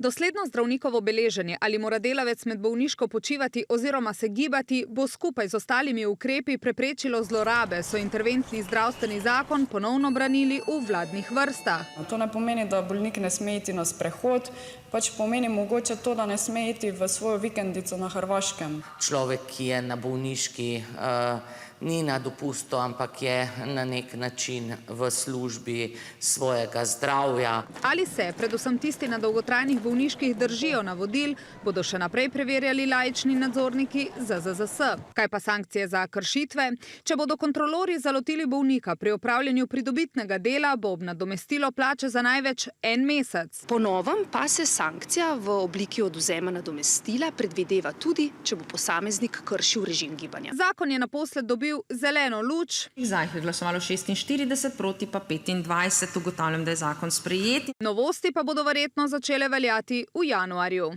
Dosledno zdravnikovo beleženje, ali mora delavec med bolniško počivati oziroma se gibati, bo skupaj z ostalimi ukrepi preprečilo zlorabe, so interventni zdravstveni zakon ponovno branili v vladnih vrstah. To ne pomeni, da bolnik ne sme iti na sprehod, pač pomeni mogoče to, da ne sme iti v svojo vikendico na Hrvaškem. Človek, ki je na bolniški, ni na dopustu, ampak je na nek način v službi svojega zdravja. Ali se, predvsem tisti na dolgotrajnih bolniških, držijo navodil, bodo še naprej preverjali laični nadzorniki ZZZS. Kaj pa sankcije za kršitve? Če bodo kontrolorji zalotili bolnika pri opravljanju pridobitnega dela, bo ob nadomestilo plače za največ 1 mesec. Po novem pa se sankcija v obliki odvzema nadomestila predvideva tudi, če bo posameznik kršil režim gibanja. Zakon je naposled dobil zeleno luč. Za jih je glasovalo 46, proti pa 25. Ugotavljam, da je zakon sprejet. Novosti pa bodo verjetno začele veljati v januarju.